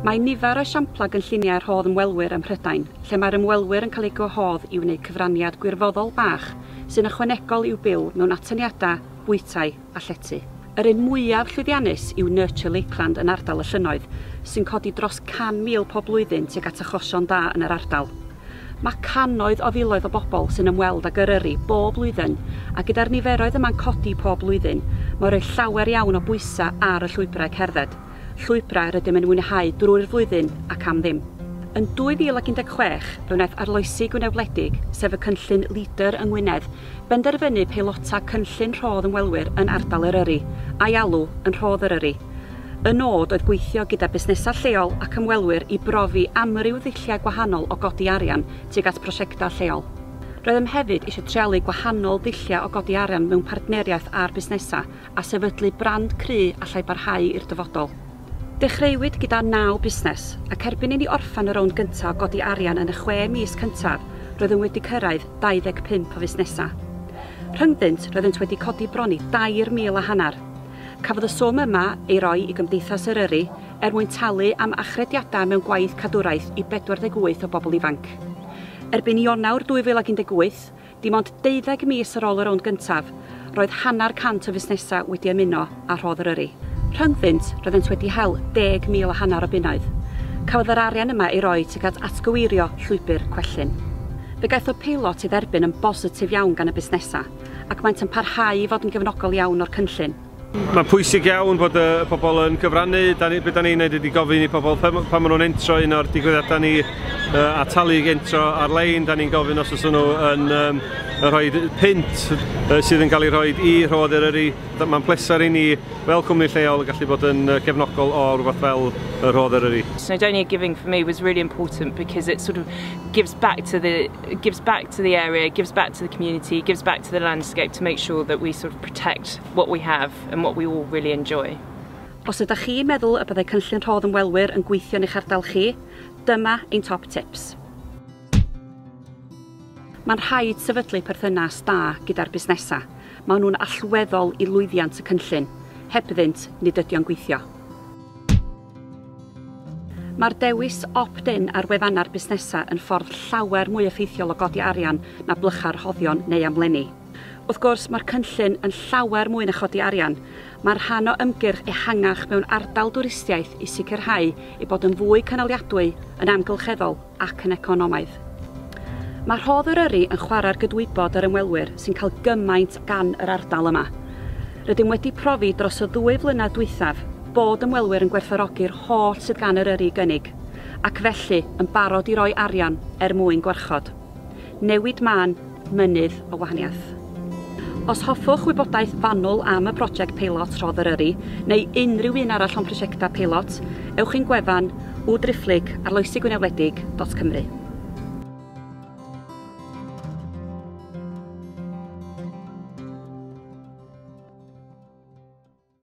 Mae nifer o esiamplau gynlluniau rhodd ymwelwyr ym Mhrydain, lle mae'r ymwelwyr yn cael ei gwahodd i wneud cyfraniad gwirfoddol bach sy'n ychwanegol i'w byw mewn atyniadau, bwytau a llety. Yr un mwyaf llwyddiannus yw Nurture Lakeland yn ardal y Llynnoedd, sy'n codi dros 100,000 pob blwyddyn tuag at achosion da yn yr ardal. Mae cannoedd o filoedd o bobl sy'n ymweld ag Eryri bob blwyddyn, a gyda'r niferoedd yma'n codi pob blwyddyn, mae rhoi llawer iawn o bwysau ar y llwybrau cerdded. Llwybrau rydym yn mwynhau drwy'r flwyddyn ac am ddim. Yn 2016, fe wnaeth arloesi Gwynedd Wledig, sef y cynllun Leader yng Ngwynedd, benderfynu peilota cynllun rhodd ymwelwyr yn ardal Eryri, a'i alw yn Rhodd Eryri. Y nod oedd gweithio gyda busnesau lleol ac ymwelwyr i brofi amryw ddulliau gwahanol o godi arian tuag at prosiectau lleol. Roeddem hefyd eisiau treulu gwahanol ddulliau o godi arian mewn partneriaeth â'r busnesau a sefydlu brand cry allai barhau i'r dyfodol. Dechreuwyd gyda 9 busnes, ac erbyn i ni orffan y rownd gyntaf o godi arian yn y 6 mis cyntaf, roeddwn wedi cyrraedd 25 o fusnesau. Rhyngddynt, roeddent wedi codi bron i 2,500. Cafodd y swm yma ei roi i Gymdeithas Eryri mwyn talu am achrediadau mewn gwaith cadwraeth i 48 o bobl ifanc. Erbyn Ionawr 2018, dim ond 12 mis ar ôl y rownd gyntaf, roedd 100% o fusnesau wedi ymuno â Rhodd Eryri. Rhyngddynt, roeddent wedi hel 10,500 o bunnoedd. Cafodd yr arian yma ei roi tuag at atgyweirio llwybr Cwellyn. Fe gaeth o peilot i dderbyn yn bositif iawn gan y busnesau, ac maent yn parhau i fod yn gefnogol iawn o'r cynllun. Mae'n pwysig iawn bod y pobl yn cyfrannu. Be da ni'n neud ydy gofyn i pobl pan maen nhw'n entro un o'r digwyddiadau ni a talu entro ar-lein. Da ni'n gofyn os oes nhw yn rhoi pint sydd yn cael ei rhoi i Rhodd Eryri. Mae'n pleser i ni fel cwmni lleol gallu bod yn gefnogol o rhywbeth fel Rhodd Eryri. Snowdonia giving for me was really important because it sort of gives back to the area, gives back to the community, gives back to the landscape to make sure that we sort of protect what we have and what we all really enjoy. Os ydych chi'n meddwl y byddai cynllun rhodd ymwelwyr yn gweithio yn eich ardal chi, dyma ein top tips. Mae'n rhaid sefydlu perthynas da gyda'r busnesau. Maen nhw'n allweddol i lwyddiant y cynllun. Heb iddynt, nid ydy o'n gweithio. Mae'r dewis opt-in ar wefannau'r busnesau yn ffordd llawer mwy effeithiol o godi arian na blycha'r rhoddion neu amlenni. Wrth gwrs, mae'r cynllun yn llawer mwy na chodi arian. Mae'r rhan o ymgyrch ehangach mewn ardal dwristiaeth i sicrhau ei bod yn fwy cynaliadwy, yn amgylcheddol ac yn economaidd. Mae Rhodd Eryri yn chwarae'r gydwybod yr ymwelwyr sy'n cael gymaint gan yr ardal yma. Rydym wedi profi dros y 2 flynedd dwythaf bod ymwelwyr yn gwerthfawrogi'r holl sydd gan Eryri i gynnig, ac felly yn barod i roi arian mwyn gwarchod. Newid man, mynydd o wahaniaeth. Os hoffwch wybodaeth fanwl am y prosiect peilot Rhodd Eryri, neu unrhyw un arall o'n prosiectau peilot, ewch i'n gwefan www.arloesigwynedwledig.cymru.